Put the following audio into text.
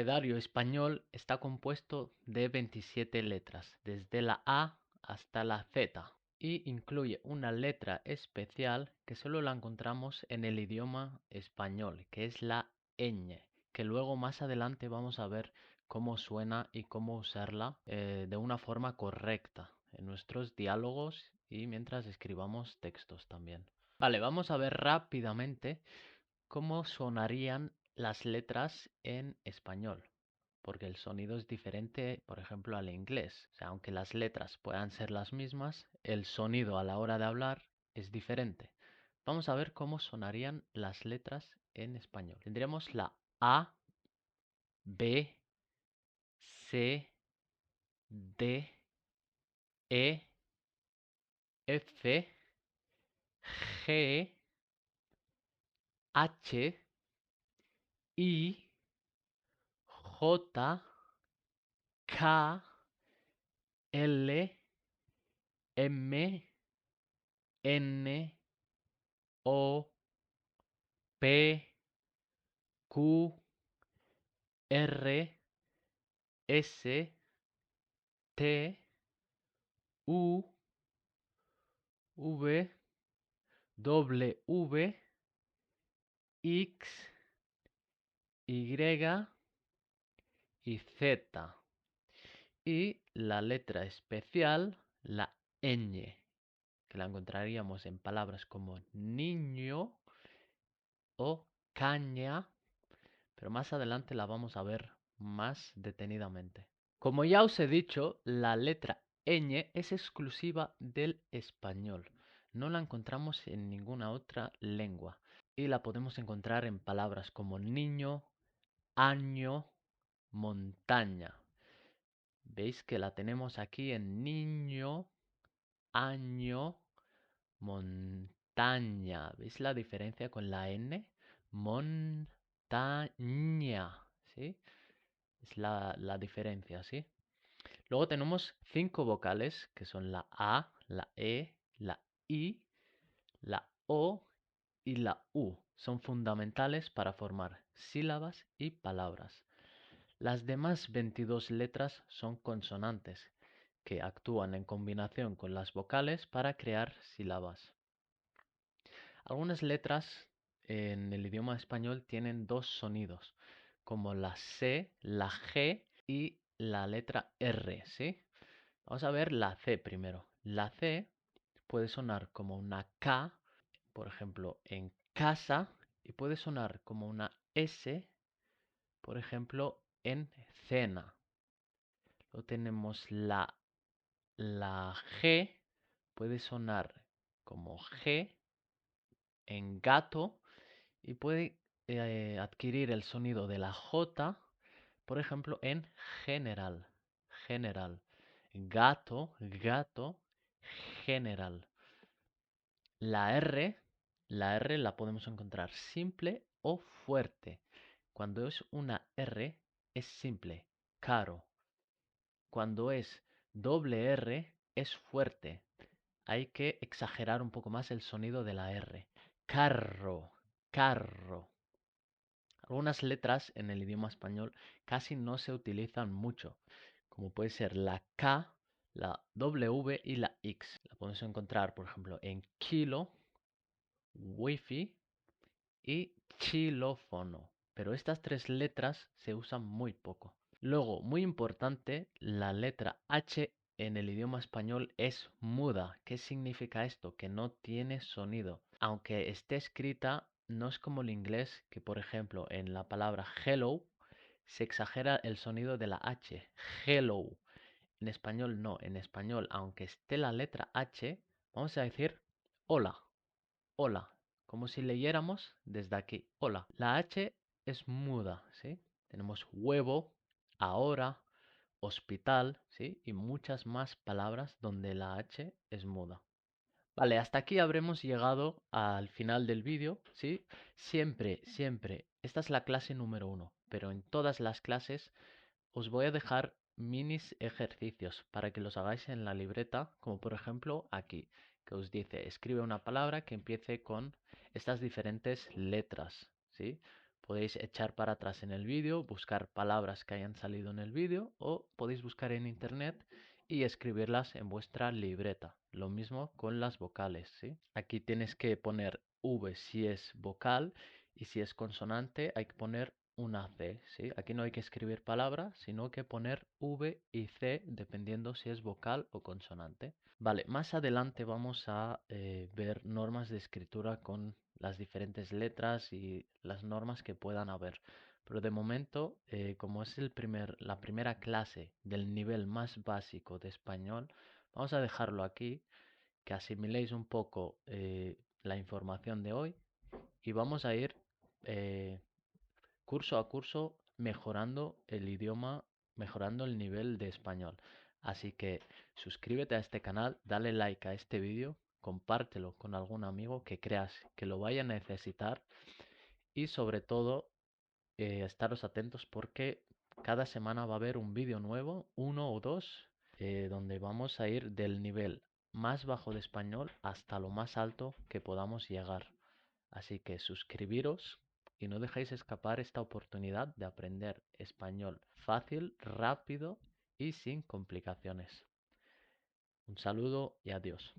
El abecedario español está compuesto de 27 letras, desde la A hasta la Z, y incluye una letra especial que solo la encontramos en el idioma español, que es la ñ, que luego más adelante vamos a ver cómo suena y cómo usarla de una forma correcta en nuestros diálogos y mientras escribamos textos también. Vale, vamos a ver rápidamente cómo sonarían las letras en español, porque el sonido es diferente, por ejemplo, al inglés. O sea, aunque las letras puedan ser las mismas, el sonido a la hora de hablar es diferente. Vamos a ver cómo sonarían las letras en español. Tendríamos la A, B, C, D, E, F, G, H, I, J, K, L, M, N, O, P, Q, R, S, T, U, V, W, X, Y y Z. Y la letra especial, la ñ, que la encontraríamos en palabras como niño o caña, pero más adelante la vamos a ver más detenidamente. Como ya os he dicho, la letra ñ es exclusiva del español. No la encontramos en ninguna otra lengua y la podemos encontrar en palabras como niño, año, montaña. Veis que la tenemos aquí en niño, año, montaña. ¿Veis la diferencia con la N? Montaña, ¿sí? Es la diferencia, ¿sí? Luego tenemos 5 vocales que son la A, la E, la I, la O y la U. Son fundamentales para formar sílabas y palabras. Las demás 22 letras son consonantes, que actúan en combinación con las vocales para crear sílabas. Algunas letras en el idioma español tienen dos sonidos, como la C, la G y la letra R, ¿sí? Vamos a ver la C primero. La C puede sonar como una K, por ejemplo, en casa, y puede sonar como una S, por ejemplo, en cena. Luego tenemos la G, puede sonar como G en gato y puede adquirir el sonido de la J, por ejemplo, en general. General. Gato, gato, general. La R la podemos encontrar simple o fuerte. Cuando es una R, es simple, caro. Cuando es doble R, es fuerte. Hay que exagerar un poco más el sonido de la R. Carro, carro. Algunas letras en el idioma español casi no se utilizan mucho, como puede ser la K, la W y la X. La podemos encontrar, por ejemplo, en kilo, wifi y xilófono. Pero estas tres letras se usan muy poco. Luego, muy importante, la letra H en el idioma español es muda. ¿Qué significa esto? Que no tiene sonido. Aunque esté escrita, no es como el inglés, que por ejemplo en la palabra hello se exagera el sonido de la H. Hello. En español no. En español, aunque esté la letra H, vamos a decir hola. Hola. Como si leyéramos desde aquí. Hola. La H es muda, ¿sí? Tenemos huevo, ahora, hospital, ¿sí? Y muchas más palabras donde la H es muda. Vale, hasta aquí habremos llegado al final del vídeo, ¿sí? Siempre, siempre, esta es la clase número 1, pero en todas las clases os voy a dejar minis ejercicios para que los hagáis en la libreta, como por ejemplo aquí, que os dice, escribe una palabra que empiece con estas diferentes letras, ¿sí? Podéis echar para atrás en el vídeo, buscar palabras que hayan salido en el vídeo o podéis buscar en internet y escribirlas en vuestra libreta. Lo mismo con las vocales, ¿sí? Aquí tienes que poner V si es vocal y si es consonante hay que poner una C, ¿sí? Aquí no hay que escribir palabras, sino que poner V y C dependiendo si es vocal o consonante. Vale, más adelante vamos a ver normas de escritura con las diferentes letras y las normas que puedan haber. Pero de momento, como es la primera clase del nivel más básico de español, vamos a dejarlo aquí, que asimiléis un poco la información de hoy y vamos a ir eh, curso a curso mejorando el idioma, mejorando el nivel de español. Así que suscríbete a este canal, dale like a este vídeo, compártelo con algún amigo que creas que lo vaya a necesitar y sobre todo estaros atentos porque cada semana va a haber un vídeo nuevo, uno o dos, donde vamos a ir del nivel más bajo de español hasta lo más alto que podamos llegar. Así que suscribiros y no dejéis escapar esta oportunidad de aprender español fácil, rápido y sin complicaciones. Un saludo y adiós.